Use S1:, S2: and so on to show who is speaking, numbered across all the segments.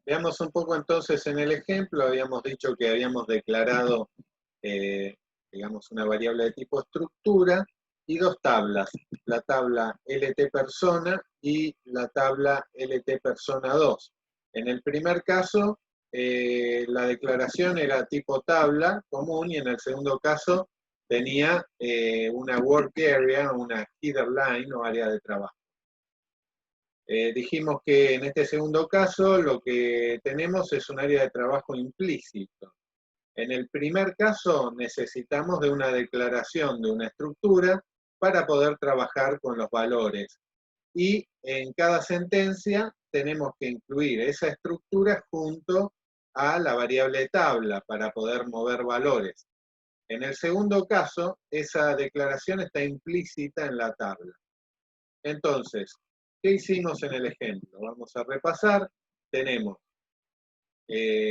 S1: Veamos un poco entonces en el ejemplo. Habíamos dicho que habíamos declarado, eh, digamos, una variable de tipo estructura y dos tablas, la tabla LT persona y la tabla LT persona 2. En el primer caso, la declaración era tipo tabla común y en el segundo caso tenía una work area, una header line o área de trabajo. Dijimos que en este segundo caso lo que tenemos es un área de trabajo implícito. En el primer caso necesitamos de una declaración de una estructura para poder trabajar con los valores. Y en cada sentencia tenemos que incluir esa estructura junto a la variable tabla para poder mover valores. En el segundo caso, esa declaración está implícita en la tabla. Entonces, ¿qué hicimos en el ejemplo? Vamos a repasar. Tenemos,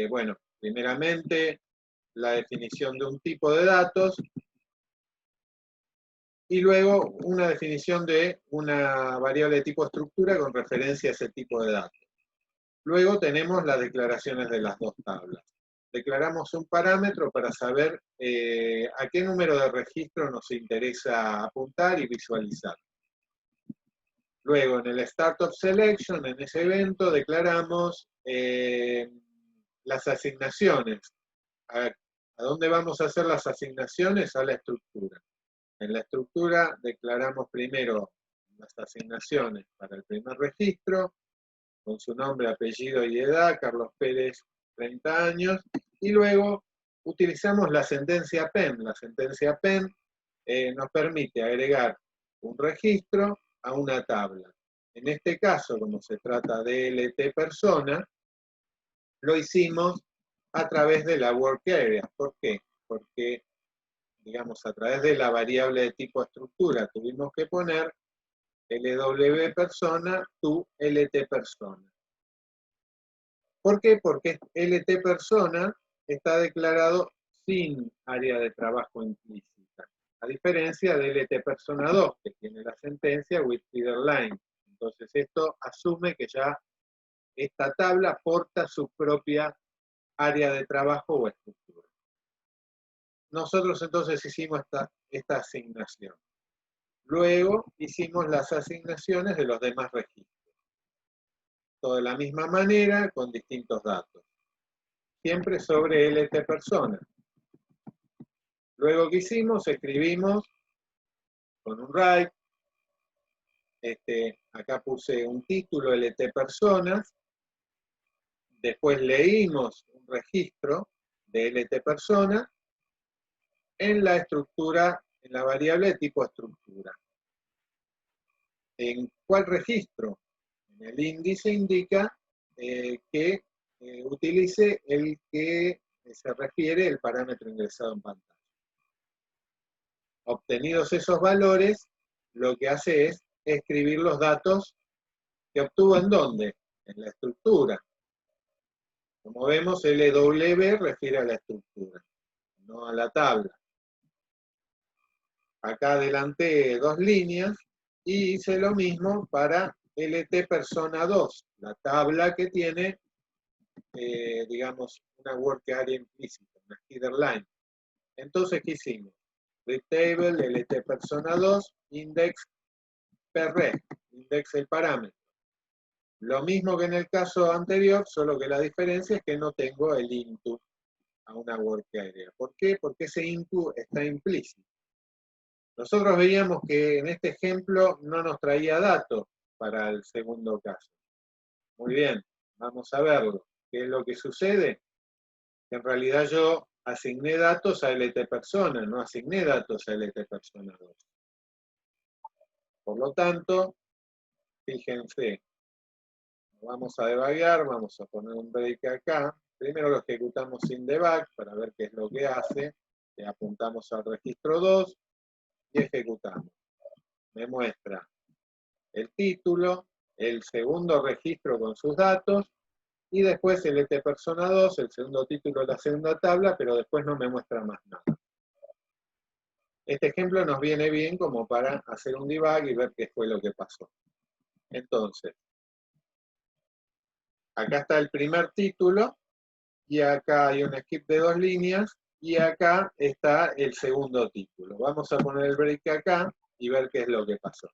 S1: bueno, primeramente la definición de un tipo de datos y luego una definición de una variable de tipo estructura con referencia a ese tipo de datos. Luego tenemos las declaraciones de las dos tablas. Declaramos un parámetro para saber a qué número de registro nos interesa apuntar y visualizar. Luego, en el Startup Selection, en ese evento, declaramos las asignaciones. ¿A dónde vamos a hacer las asignaciones? A la estructura. En la estructura declaramos primero las asignaciones para el primer registro, con su nombre, apellido y edad, Carlos Pérez, 30 años, y luego utilizamos la sentencia PEN. La sentencia PEN nos permite agregar un registro a una tabla. En este caso, como se trata de LT persona, lo hicimos a través de la work area. ¿Por qué? Porque, digamos, a través de la variable de tipo estructura tuvimos que poner LW persona to LT persona. ¿Por qué? Porque LT persona está declarado sin área de trabajo implícita, a diferencia de LT persona 2, que tiene la sentencia with header line. Entonces esto asume que ya esta tabla aporta su propia área de trabajo o estructura. Nosotros entonces hicimos esta asignación. Luego hicimos las asignaciones de los demás registros. Todo de la misma manera, con distintos datos. Siempre sobre LT persona. Luego que hicimos, escribimos con un write. Acá puse un título LT personas. Después leímos un registro de LT persona en la estructura, en la variable de tipo estructura. ¿En cuál registro? En el índice indica que utilice el que se refiere el parámetro ingresado en pantalla. Obtenidos esos valores, lo que hace es escribir los datos que obtuvo en dónde, en la estructura. Como vemos, LW refiere a la estructura, no a la tabla. Acá adelanté dos líneas y hice lo mismo para LT persona 2, la tabla que tiene, digamos, una work area implícita, una header line. Entonces, ¿qué hicimos? Read table, LT persona 2, index per reg, index el parámetro. Lo mismo que en el caso anterior, solo que la diferencia es que no tengo el into a una work area. ¿Por qué? Porque ese into está implícito. Nosotros veíamos que en este ejemplo no nos traía datos para el segundo caso. Muy bien, vamos a verlo. ¿Qué es lo que sucede? Que en realidad yo asigné datos a LT persona, no asigné datos a LT persona 2. Por lo tanto, fíjense, vamos a debuguear, vamos a poner un break acá. Primero lo ejecutamos sin debug para ver qué es lo que hace. Le apuntamos al registro 2 y ejecutamos. Me muestra el título, el segundo registro con sus datos y después el LT persona 2, el segundo título de la segunda tabla, pero después no me muestra más nada. Este ejemplo nos viene bien como para hacer un debug y ver qué fue lo que pasó. Entonces, Acá está el primer título, y acá hay un skip de 2 líneas, y acá está el segundo título. Vamos a poner el break acá y ver qué es lo que pasó.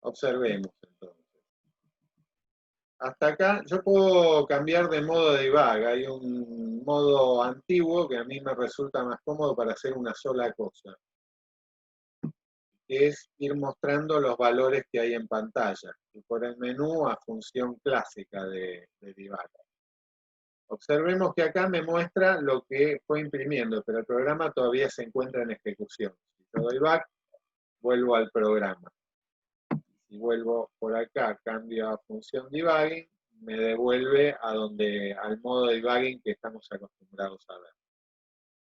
S1: Observemos entonces. Hasta acá yo puedo cambiar de modo de debug. Hay un modo antiguo que a mí me resulta más cómodo para hacer una sola cosa, que es ir mostrando los valores que hay en pantalla, y por el menú a función clásica de debug. Observemos que acá me muestra lo que fue imprimiendo, pero el programa todavía se encuentra en ejecución. Si yo doy back, vuelvo al programa. Si vuelvo por acá, cambio a función debugging, me devuelve al modo de debugging que estamos acostumbrados a ver.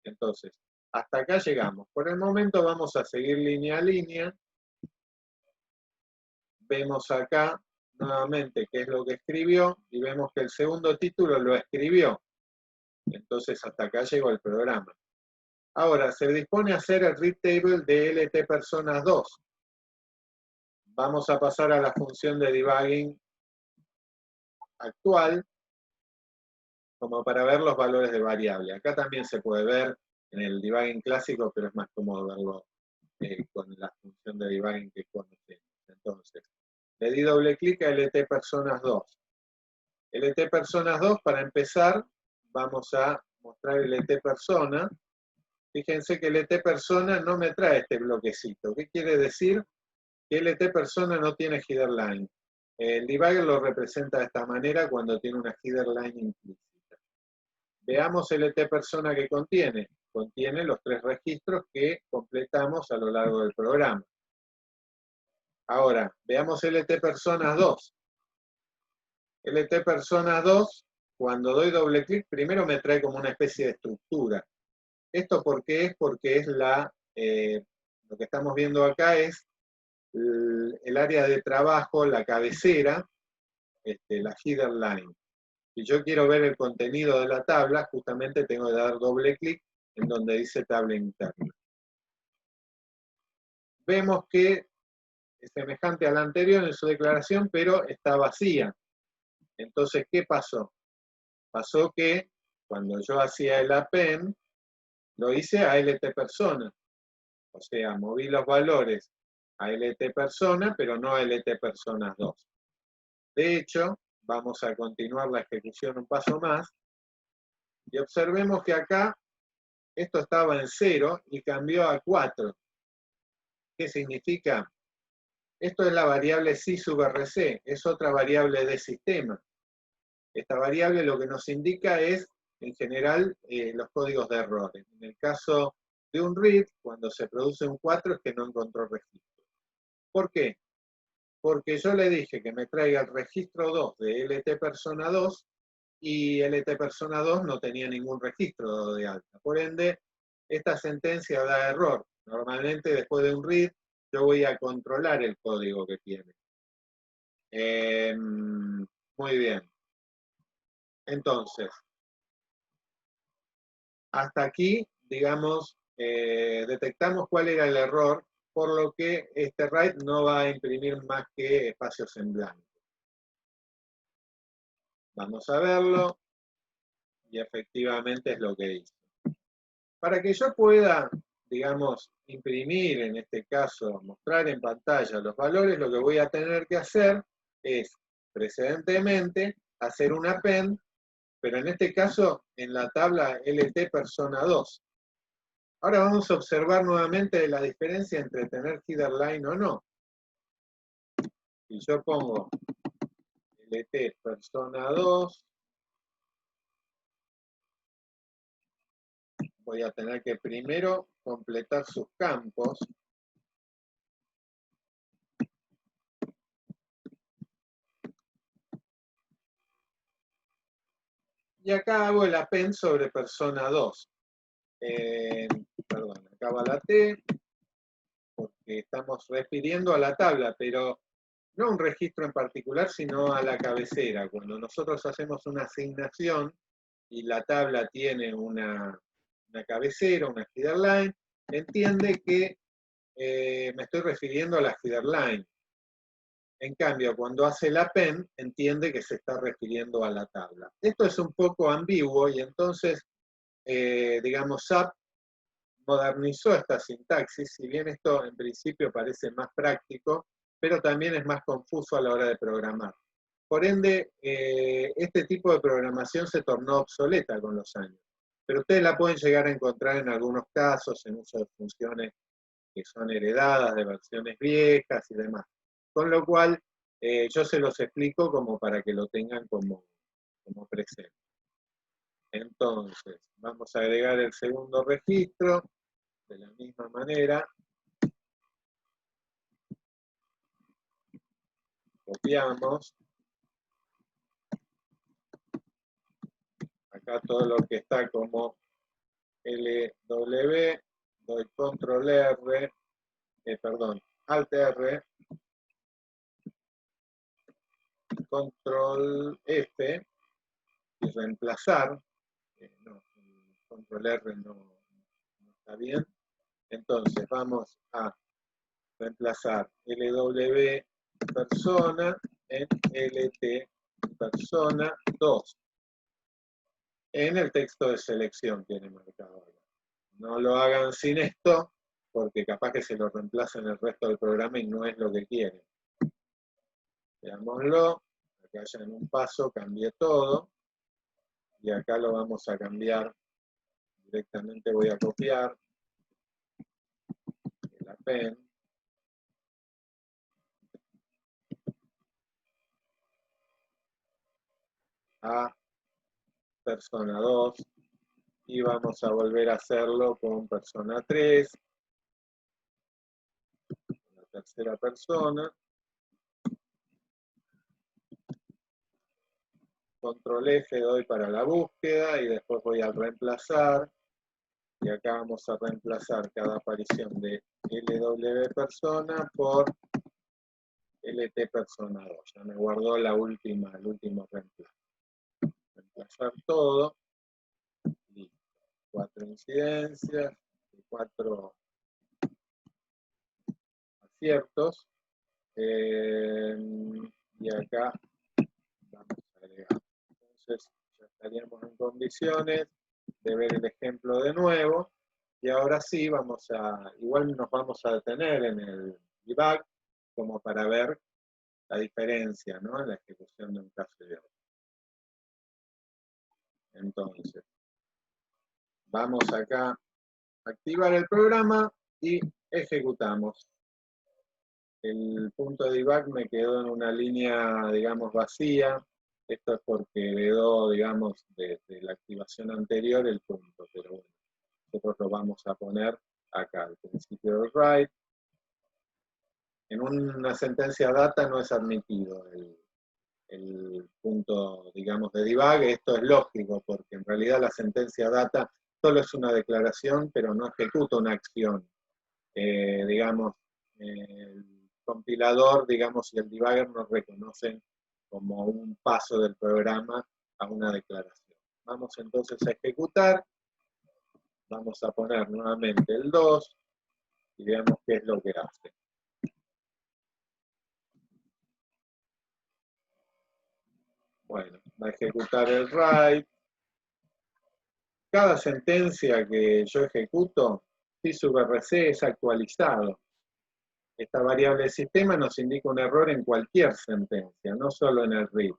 S1: Entonces, hasta acá llegamos. Por el momento vamos a seguir línea a línea. Vemos acá nuevamente qué es lo que escribió y vemos que el segundo título lo escribió. Entonces hasta acá llegó el programa. Ahora, se dispone a hacer el read table de LT personas 2. Vamos a pasar a la función de debugging actual, como para ver los valores de variable. Acá también se puede ver en el debugging clásico, pero es más cómodo verlo con la función de debugging que conocemos. Entonces, le di doble clic a LT personas 2. LT personas 2, para empezar, vamos a mostrar LT persona. Fíjense que LT persona no me trae este bloquecito. ¿Qué quiere decir? Que LT persona no tiene header line. El debugger lo representa de esta manera cuando tiene una header line implícita. Veamos LT persona que contiene. Contiene los 3 registros que completamos a lo largo del programa. Ahora, veamos LT personas 2. LT personas 2, cuando doy doble clic, primero me trae como una especie de estructura. ¿Esto por qué es? Porque es lo que estamos viendo acá es el área de trabajo, la cabecera, la header line. Si yo quiero ver el contenido de la tabla, justamente tengo que dar doble clic en donde dice tabla interna. Vemos que es semejante a la anterior en su declaración, pero está vacía. Entonces, ¿qué pasó? Pasó que cuando yo hacía el append, lo hice a LT persona. O sea, moví los valores a LT persona, pero no a LT personas 2. De hecho, vamos a continuar la ejecución un paso más, y observemos que acá esto estaba en 0 y cambió a 4. ¿Qué significa? Esto es la variable si sub rc, es otra variable de sistema. Esta variable lo que nos indica es, en general, los códigos de errores. En el caso de un read, cuando se produce un 4 es que no encontró registro. ¿Por qué? Porque yo le dije que me traiga el registro 2 de LT persona 2 y LT persona 2 no tenía ningún registro de alta. Por ende, esta sentencia da error. Normalmente después de un read yo voy a controlar el código que tiene. Muy bien. Entonces, hasta aquí, digamos, detectamos cuál era el error, por lo que este write no va a imprimir más que espacios en blanco. Vamos a verlo, y efectivamente es lo que hizo. Para que yo pueda, digamos, imprimir, en este caso, mostrar en pantalla los valores, lo que voy a tener que hacer es, precedentemente, hacer un append, pero en este caso en la tabla LT persona 2. Ahora vamos a observar nuevamente la diferencia entre tener header line o no. Si yo pongo LT persona 2, voy a tener que primero completar sus campos. Y acá hago el append sobre persona 2. Perdón, acá va la T, porque estamos refiriendo a la tabla, pero no a un registro en particular, sino a la cabecera. Cuando nosotros hacemos una asignación y la tabla tiene una cabecera, una feeder line, entiende que me estoy refiriendo a la feeder line. En cambio, cuando hace el append, entiende que se está refiriendo a la tabla. Esto es un poco ambiguo y entonces, digamos, SAP modernizó esta sintaxis, si bien esto en principio parece más práctico, pero también es más confuso a la hora de programar. Por ende, este tipo de programación se tornó obsoleta con los años, pero ustedes la pueden llegar a encontrar en algunos casos en uso de funciones que son heredadas de versiones viejas y demás. Con lo cual, yo se los explico como para que lo tengan como presente. Entonces, vamos a agregar el segundo registro de la misma manera. Copiamos. Acá todo lo que está como LW, doy control R, perdón, Alt R, control F y reemplazar. No, control R no está bien. Entonces vamos a reemplazar LW persona en LT persona 2. En el texto de selección tiene marcado. No lo hagan sin esto, porque capaz que se lo reemplacen el resto del programa y no es lo que quieren. Veámoslo. Acá ya en un paso cambié todo. Y acá lo vamos a cambiar. Directamente voy a copiar el append. A persona 2. Y vamos a volver a hacerlo con persona 3. La tercera persona. Control F doy para la búsqueda y después voy a reemplazar. Y acá vamos a reemplazar cada aparición de LW persona por LT persona 2. Ya me guardó el último reemplazo. Reemplazar todo. Listo. 4 incidencias, 4 aciertos. Y acá vamos a agregar. Entonces ya estaríamos en condiciones de ver el ejemplo de nuevo. Y ahora sí, igual nos vamos a detener en el debug, como para ver la diferencia, ¿no? En la ejecución de un caso y de otro. Entonces, vamos acá a activar el programa y ejecutamos. El punto de debug me quedó en una línea, digamos, vacía. Esto es porque heredó, digamos, desde la activación anterior el punto, pero bueno, nosotros lo vamos a poner acá, al principio del write. En una sentencia data no es admitido el punto, digamos, de debug. Esto es lógico, porque en realidad la sentencia data solo es una declaración, pero no ejecuta una acción. Digamos, el compilador, digamos, y el debugger nos reconocen como un paso del programa a una declaración. Vamos entonces a ejecutar. Vamos a poner nuevamente el 2 y veamos qué es lo que hace. Bueno, va a ejecutar el write. Cada sentencia que yo ejecuto, si sub-rc es actualizado. Esta variable de sistema nos indica un error en cualquier sentencia, no solo en el read.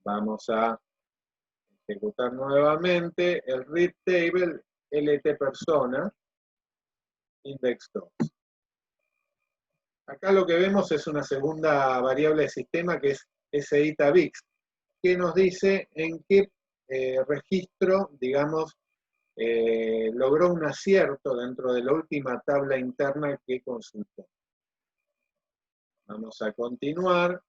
S1: Vamos a ejecutar nuevamente el read table lt persona index 2. Acá lo que vemos es una segunda variable de sistema que es SITABIX, que nos dice en qué registro, digamos, logró un acierto dentro de la última tabla interna que consultó. Vamos a continuar.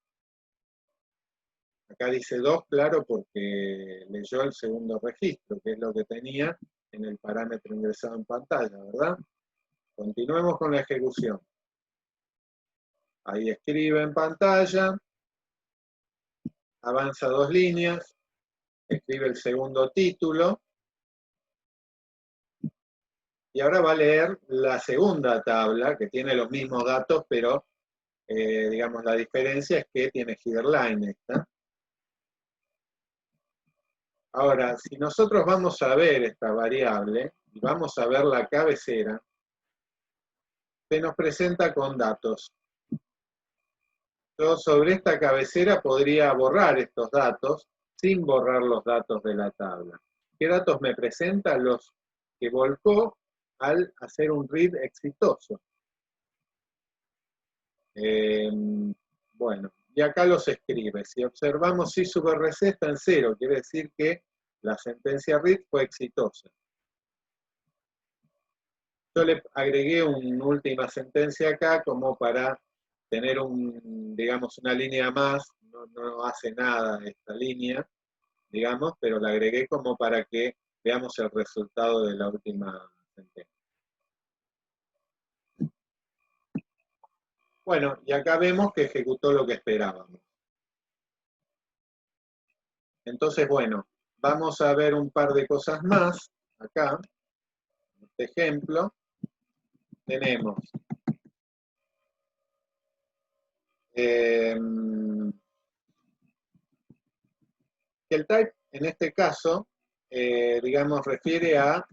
S1: Acá dice 2, claro, porque leyó el segundo registro, que es lo que tenía en el parámetro ingresado en pantalla, ¿verdad? Continuemos con la ejecución. Ahí escribe en pantalla, avanza 2 líneas, escribe el segundo título, y ahora va a leer la segunda tabla, que tiene los mismos datos, pero digamos la diferencia es que tiene headerline esta. Ahora, si nosotros vamos a ver esta variable, y vamos a ver la cabecera, se nos presenta con datos. Yo sobre esta cabecera podría borrar estos datos sin borrar los datos de la tabla. ¿Qué datos me presenta? Los que volcó al hacer un read exitoso. Bueno, y acá los escribe. Si observamos si sub RC está en 0, quiere decir que la sentencia read fue exitosa. Yo le agregué una última sentencia acá como para tener digamos, una línea más. No hace nada esta línea, digamos, pero la agregué como para que veamos el resultado de la última sentencia. Bueno, y acá vemos que ejecutó lo que esperábamos. Entonces, bueno, vamos a ver un par de cosas más. Acá, en este ejemplo, tenemos que el type, en este caso, digamos, refiere a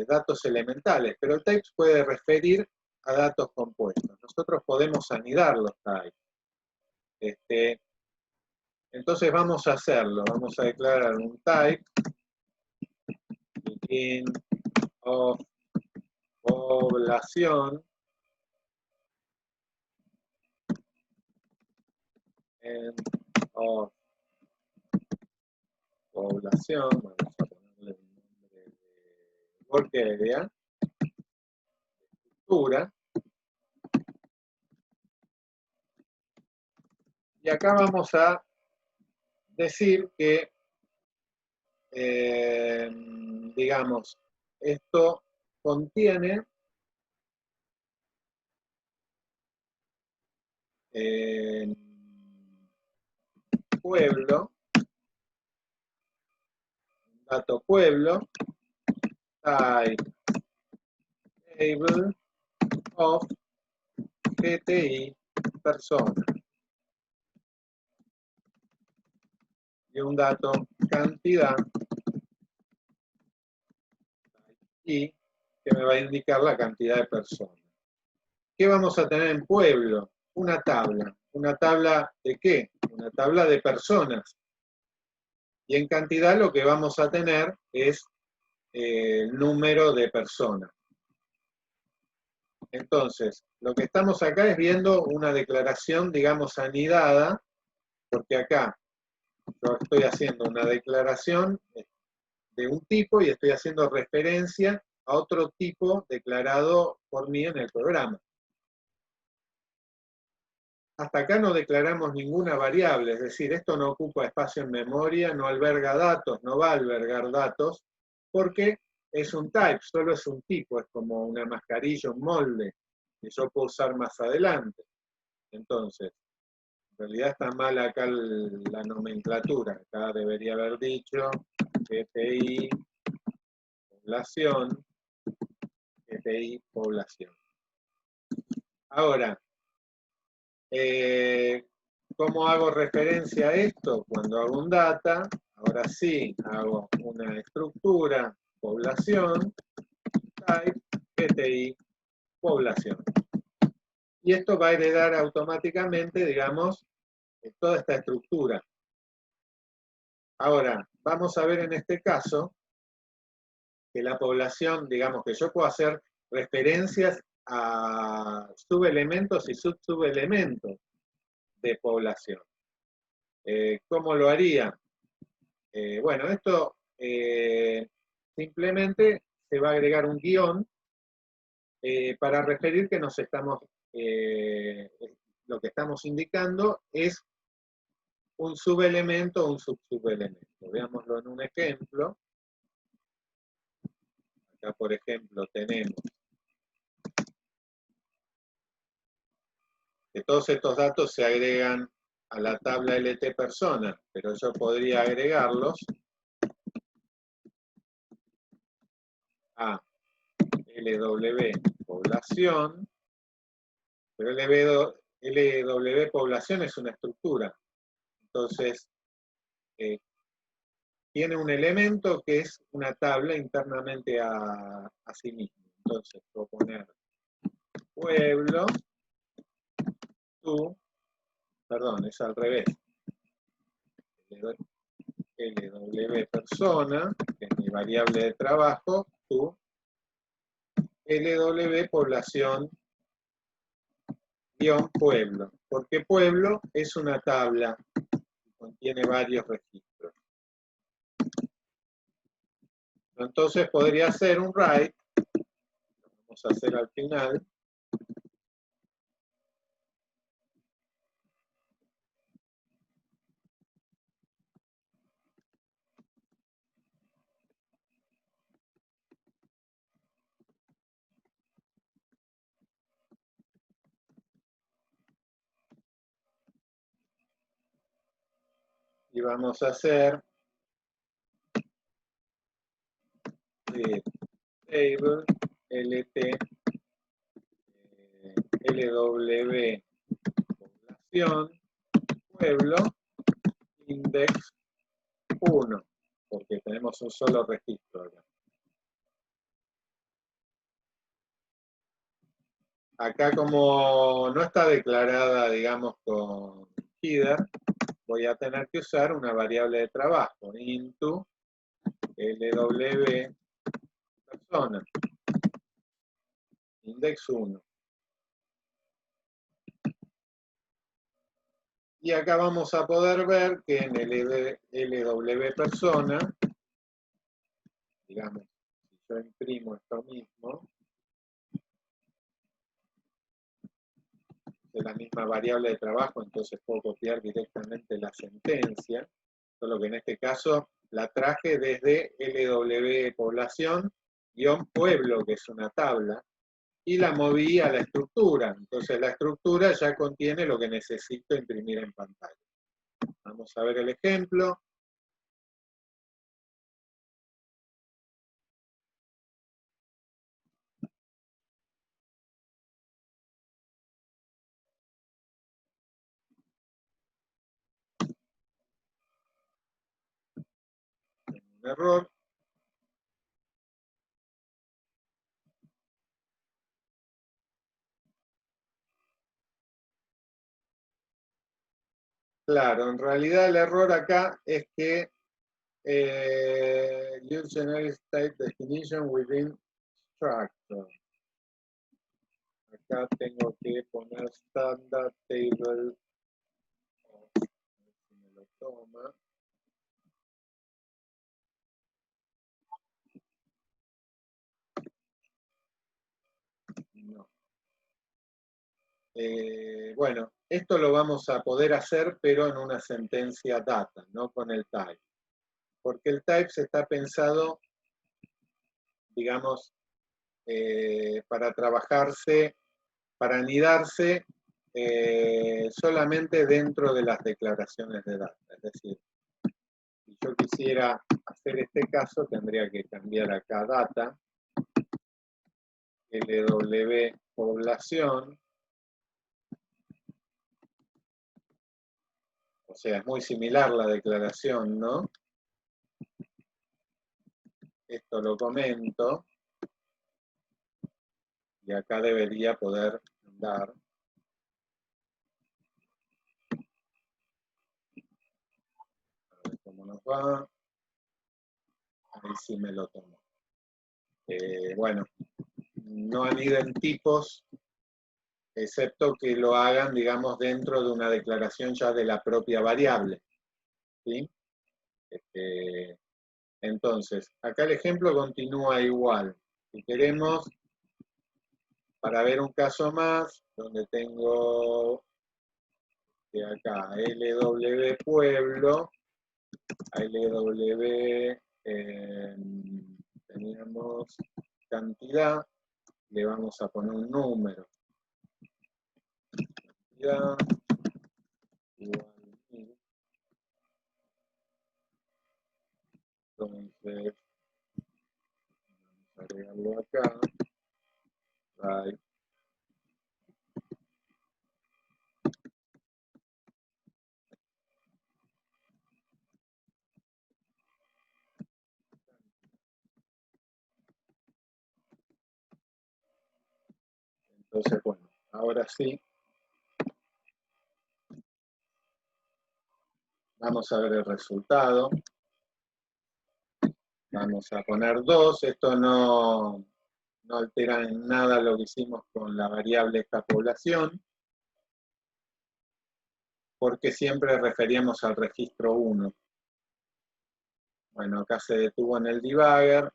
S1: datos elementales, pero el type puede referir a datos compuestos. Nosotros podemos anidar los types. Entonces vamos a hacerlo. Vamos a declarar un type begin of población end of población. Vamos a ponerle un nombre de work area, estructura. Y acá vamos a decir que, digamos, esto contiene pueblo, dato pueblo, type table of GTI persona. Y un dato cantidad y que me va a indicar la cantidad de personas. ¿Qué vamos a tener en pueblo? Una tabla. ¿Una tabla de qué? Una tabla de personas. Y en cantidad lo que vamos a tener es el número de personas. Entonces, lo que estamos acá es viendo una declaración, digamos, anidada, porque acá yo estoy haciendo una declaración de un tipo y estoy haciendo referencia a otro tipo declarado por mí en el programa. Hasta acá no declaramos ninguna variable, es decir, esto no ocupa espacio en memoria, no alberga datos, no va a albergar datos, porque es un type, solo es un tipo, es como una mascarilla, un molde, que yo puedo usar más adelante. Entonces, en realidad está mal acá la nomenclatura, acá debería haber dicho GPI, población, GPI, población. Ahora, ¿cómo hago referencia a esto? Cuando hago un data, ahora sí, hago una estructura, población, type, GTI, población. Y esto va a heredar automáticamente, digamos, toda esta estructura. Ahora, vamos a ver en este caso que la población, digamos que yo puedo hacer referencias a subelementos y subsubelementos de población. ¿Cómo lo haría? Bueno, esto simplemente se va a agregar un guión para referir que nos estamos, lo que estamos indicando es un subelemento o un subsubelemento. Veámoslo en un ejemplo. Acá, por ejemplo, tenemos que todos estos datos se agregan a la tabla LT persona, pero yo podría agregarlos a LW población, pero LW población es una estructura. Entonces, tiene un elemento que es una tabla internamente a sí mismo. Entonces, puedo poner pueblo, perdón, es al revés. LW persona, que es mi variable de trabajo, LW población guión pueblo, porque pueblo es una tabla que contiene varios registros. Entonces podría ser un write, lo vamos a hacer al final, y vamos a hacer table lt lw población pueblo index 1, porque tenemos un solo registro acá. Acá como no está declarada, digamos, con header, voy a tener que usar una variable de trabajo, into lw persona, index 1. Y acá vamos a poder ver que en LW persona, digamos, si yo imprimo esto mismo, de la misma variable de trabajo, entonces puedo copiar directamente la sentencia, solo que en este caso la traje desde LW población guión pueblo, que es una tabla, y la moví a la estructura. Entonces la estructura ya contiene lo que necesito imprimir en pantalla. Vamos a ver el ejemplo. Un error. Claro, en realidad el error acá es que use generic type definition within structure. Acá tengo que poner standard table. A ver si me lo toma. No. Bueno, esto lo vamos a poder hacer, pero en una sentencia data, no con el type. Porque el type se está pensado, digamos, para trabajarse, para anidarse solamente dentro de las declaraciones de data. Es decir, si yo quisiera hacer este caso, tendría que cambiar acá data, LW población, o sea, es muy similar la declaración, ¿no? Esto lo comento, y acá debería poder andar. A ver cómo nos va. Ahí sí me lo tomo. Bueno, no aniden tipos, excepto que lo hagan, digamos, dentro de una declaración ya de la propia variable. ¿Sí? Entonces, acá el ejemplo continúa igual. Si queremos, para ver un caso más, donde tengo de acá LW pueblo, LW teníamos cantidad, le vamos a poner un número. Cantidad igual Entonces, vamos a agregarlo acá. Right. Entonces, bueno, ahora sí. Vamos a ver el resultado. Vamos a poner 2. Esto no altera en nada lo que hicimos con la variable esta población, porque siempre referíamos al registro 1. Bueno, acá se detuvo en el debugger.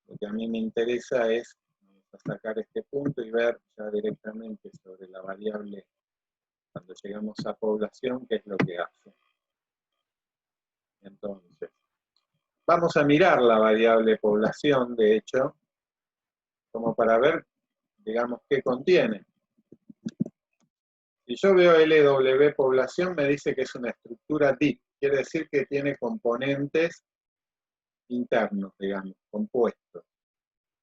S1: Lo que a mí me interesa es, vamos a sacar este punto y ver ya directamente sobre la variable, cuando llegamos a población, qué es lo que hace. Entonces, vamos a mirar la variable población, de hecho, como para ver, digamos, qué contiene. Si yo veo LW población, me dice que es una estructura deep, quiere decir que tiene componentes internos, digamos, compuestos.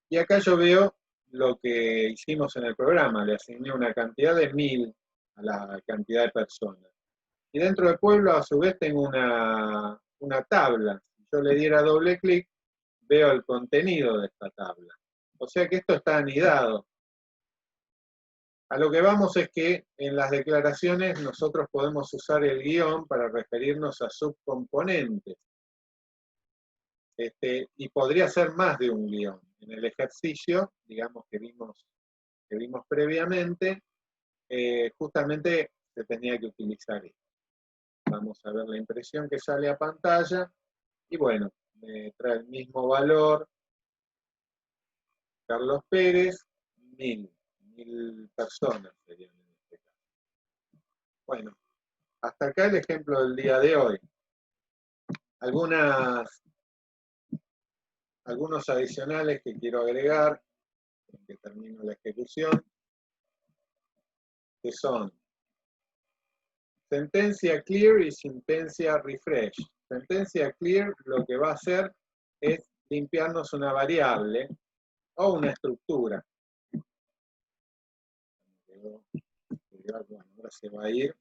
S1: Y acá yo veo lo que hicimos en el programa, le asigné una cantidad de 1000 a la cantidad de personas. Y dentro del pueblo, a su vez, tengo una tabla. Si yo le diera doble clic, veo el contenido de esta tabla. O sea que esto está anidado. A lo que vamos es que en las declaraciones nosotros podemos usar el guión para referirnos a subcomponentes. Y podría ser más de un guión. En el ejercicio, digamos, que vimos previamente, justamente se tenía que utilizar esto. Vamos a ver la impresión que sale a pantalla. Y bueno, me trae el mismo valor. Carlos Pérez, 1000 personas serían en este caso. Bueno, hasta acá el ejemplo del día de hoy. Algunos adicionales que quiero agregar, en que termino la ejecución, que son sentencia clear y sentencia refresh. Sentencia clear lo que va a hacer es limpiarnos una variable o una estructura. Bueno, ahora se va a ir.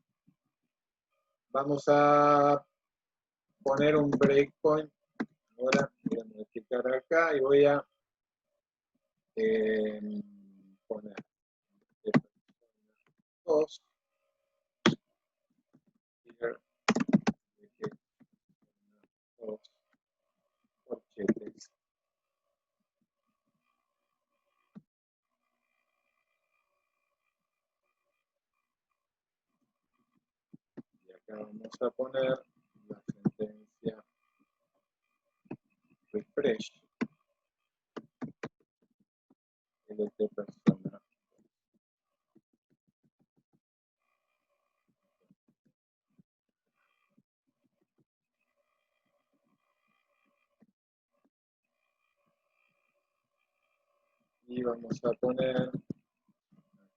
S1: Vamos a poner un breakpoint. Ahora voy a modificar acá y voy a poner 2. Corchetes. Y acá vamos a poner la sentencia refresh. LT persona. Y vamos a poner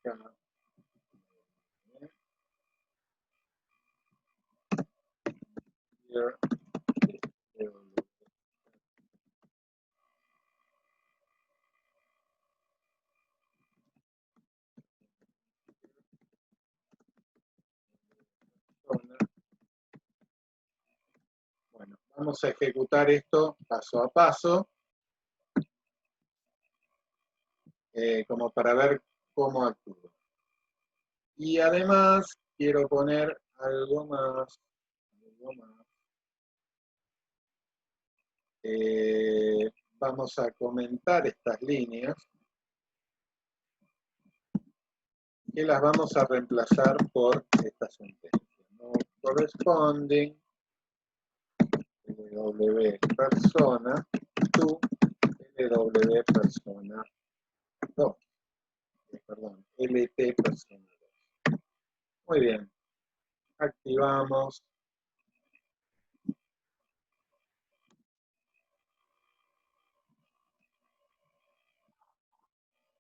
S1: acá here, bueno, vamos a ejecutar esto paso a paso, como para ver cómo actúa. Y además quiero poner algo más. Vamos a comentar estas líneas, que las vamos a reemplazar por esta sentencia. No corresponding LW persona to LW persona 2. Perdón, LT persona 2. Muy bien. Activamos.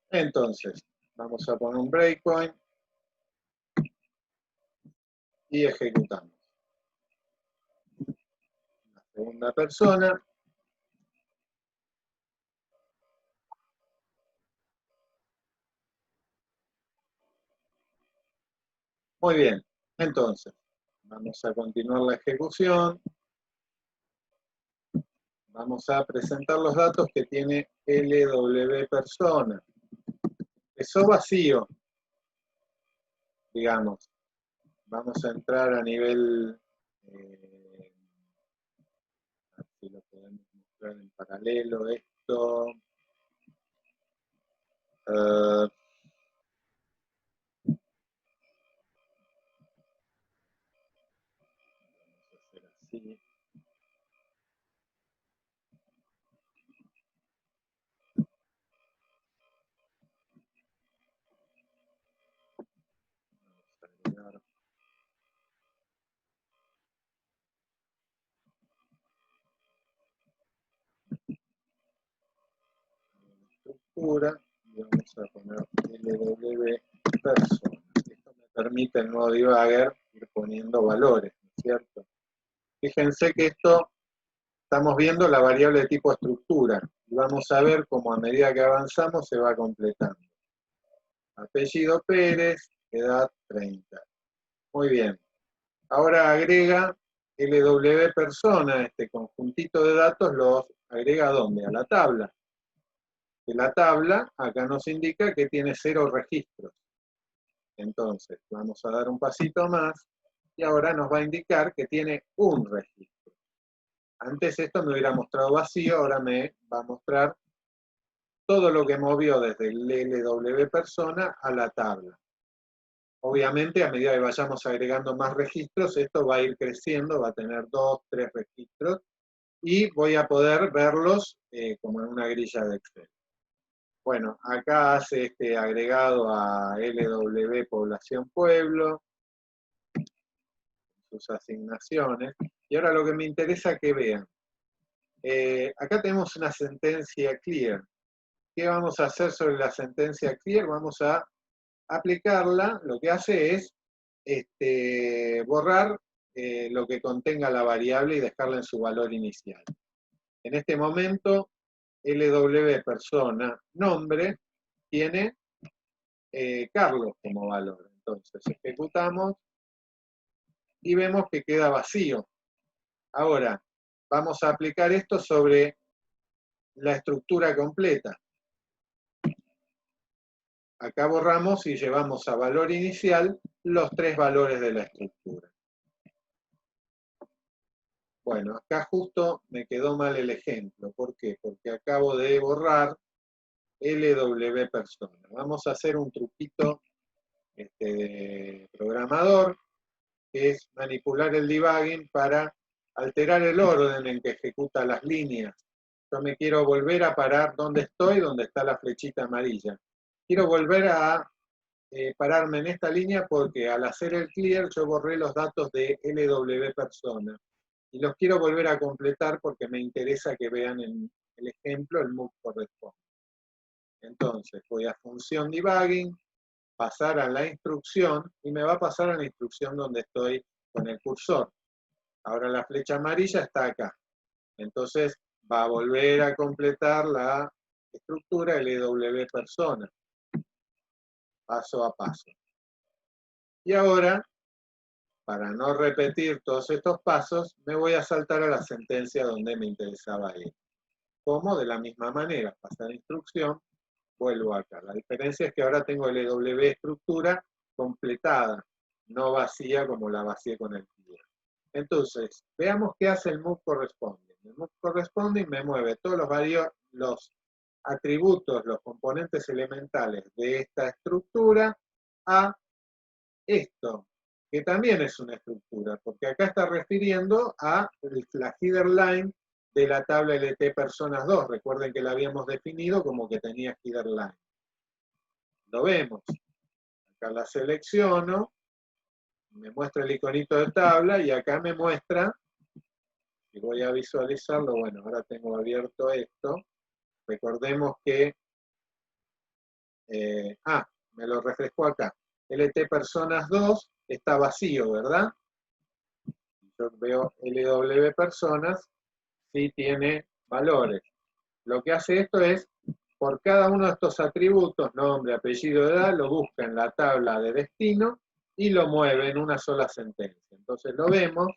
S1: Entonces, vamos a poner un breakpoint y ejecutamos. segunda persona. Muy bien, entonces, vamos a continuar la ejecución. Vamos a presentar los datos que tiene LW persona. Eso vacío, digamos. Vamos a entrar a nivel, si lo podemos mostrar en paralelo esto. Vamos a hacer así. Vamos a agregar estructura y vamos a poner LW persona. Esto me permite el nuevo debugger ir poniendo valores, ¿no es cierto? Fíjense que esto estamos viendo la variable de tipo estructura y vamos a ver cómo a medida que avanzamos se va completando. Apellido Pérez, edad 30. Muy bien. Ahora agrega LW persona, este conjuntito de datos los agrega ¿a dónde? A la tabla. Que la tabla acá nos indica que tiene 0 registros. Entonces, vamos a dar un pasito más y ahora nos va a indicar que tiene un registro. Antes esto me hubiera mostrado vacío, ahora me va a mostrar todo lo que movió desde el LW persona a la tabla. Obviamente, a medida que vayamos agregando más registros, esto va a ir creciendo, va a tener 2, 3 registros, y voy a poder verlos como en una grilla de Excel. Bueno, acá hace este agregado a LW población pueblo, sus asignaciones, y ahora lo que me interesa que vean. Acá tenemos una sentencia clear. ¿Qué vamos a hacer sobre la sentencia clear? Vamos a aplicarla, lo que hace es borrar lo que contenga la variable y dejarla en su valor inicial. En este momento, LW persona nombre tiene Carlos como valor. Entonces ejecutamos y vemos que queda vacío. Ahora, vamos a aplicar esto sobre la estructura completa. Acá borramos y llevamos a valor inicial los 3 valores de la estructura. Bueno, acá justo me quedó mal el ejemplo. ¿Por qué? Porque acabo de borrar LW persona. Vamos a hacer un truquito de programador, que es manipular el debugging para alterar el orden en que ejecuta las líneas. Yo me quiero volver a parar donde estoy, donde está la flechita amarilla. Quiero volver a pararme en esta línea porque al hacer el clear yo borré los datos de LW persona. Y los quiero volver a completar porque me interesa que vean en el ejemplo el move corresponde. Entonces voy a función debugging, pasar a la instrucción y me va a pasar a la instrucción donde estoy con el cursor. Ahora la flecha amarilla está acá. Entonces va a volver a completar la estructura LW persona, paso a paso. Y ahora, para no repetir todos estos pasos, me voy a saltar a la sentencia donde me interesaba ir. Como de la misma manera, pasar a instrucción, vuelvo acá. La diferencia es que ahora tengo LW estructura completada, no vacía como la vacié con el clear. Entonces, veamos qué hace el move corresponding. El move corresponding me mueve todos los atributos, los componentes elementales de esta estructura a esto, que también es una estructura, porque acá está refiriendo a la header line de la tabla LT personas 2. Recuerden que la habíamos definido como que tenía header line. Lo vemos. Acá la selecciono, me muestra el iconito de tabla y acá me muestra, si voy a visualizarlo, bueno, ahora tengo abierto esto. Recordemos que, me lo refrescó acá. LT personas 2 está vacío, ¿verdad? Yo veo LW personas sí tiene valores. Lo que hace esto es, por cada uno de estos atributos, nombre, apellido, edad, lo busca en la tabla de destino y lo mueve en una sola sentencia. Entonces lo vemos.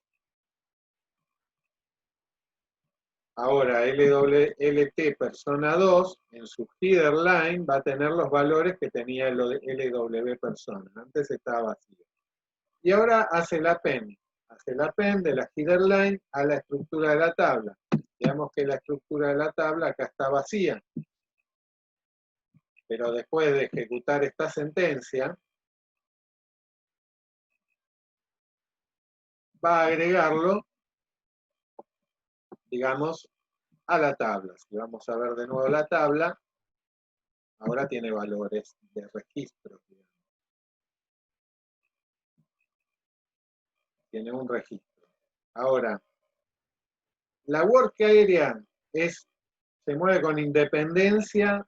S1: Ahora LWLT persona 2 en su header line va a tener los valores que tenía el LW persona. Antes estaba vacío. Y ahora hace el append de la header line a la estructura de la tabla. Digamos que la estructura de la tabla acá está vacía. Pero después de ejecutar esta sentencia, va a agregarlo, digamos, a la tabla. Si vamos a ver de nuevo la tabla, ahora tiene valores de registro. Tiene un registro. Ahora, la work area se mueve con independencia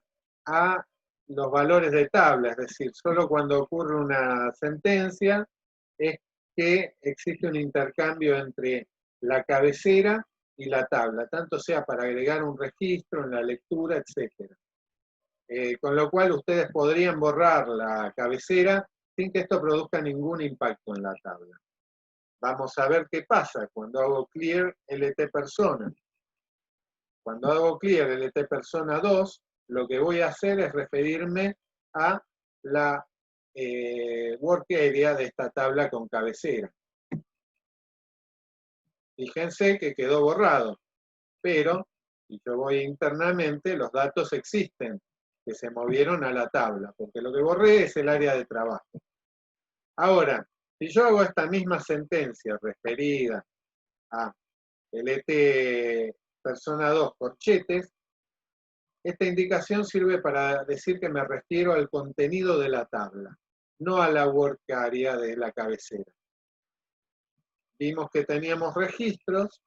S1: a los valores de tabla, es decir, solo cuando ocurre una sentencia es que existe un intercambio entre la cabecera y la tabla, tanto sea para agregar un registro en la lectura, etc. Con lo cual ustedes podrían borrar la cabecera sin que esto produzca ningún impacto en la tabla. Vamos a ver qué pasa cuando hago clear LT persona. Cuando hago clear LT persona 2, lo que voy a hacer es referirme a la work area de esta tabla con cabecera. Fíjense que quedó borrado, pero si yo voy internamente, los datos existen, que se movieron a la tabla, porque lo que borré es el área de trabajo. Ahora, si yo hago esta misma sentencia referida a LT persona 2 corchetes, esta indicación sirve para decir que me refiero al contenido de la tabla, no a la work area de la cabecera. Vimos que teníamos registros,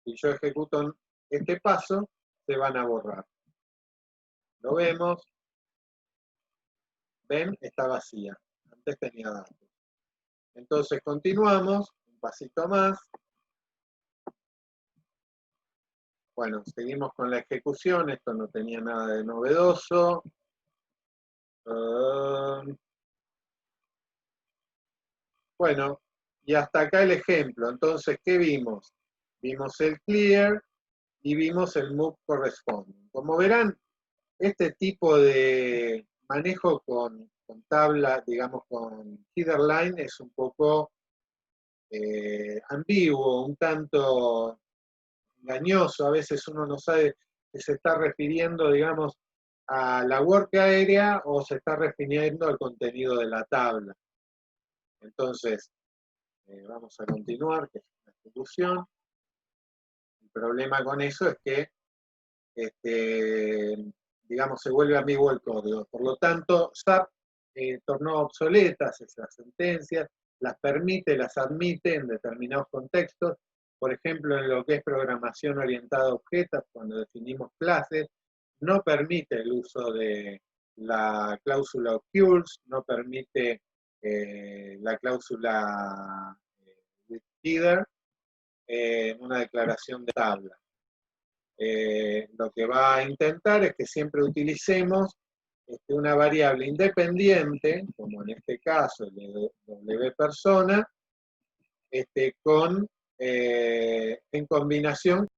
S1: y yo ejecuto este paso, se van a borrar. Lo vemos. ¿Ven? Está vacía. Antes tenía datos. Entonces continuamos, un pasito más. Bueno, seguimos con la ejecución, esto no tenía nada de novedoso. Bueno, y hasta acá el ejemplo. Entonces, ¿qué vimos? Vimos el clear y vimos el move corresponding. Como verán, este tipo de manejo con tabla, digamos, con header line es un poco ambiguo, un tanto engañoso. A veces uno no sabe que se está refiriendo, digamos, a la work area o se está refiriendo al contenido de la tabla. Entonces, vamos a continuar, que es la ejecución. El problema con eso es que, digamos, se vuelve ambiguo el código. Por lo tanto, SAP tornó obsoletas esas sentencias, las permite, las admite en determinados contextos. Por ejemplo, en lo que es programación orientada a objetos, cuando definimos clases, no permite el uso de la cláusula occurs, no permite la cláusula with header en una declaración de tabla. Lo que va a intentar es que siempre utilicemos una variable independiente, como en este caso el W persona, en combinación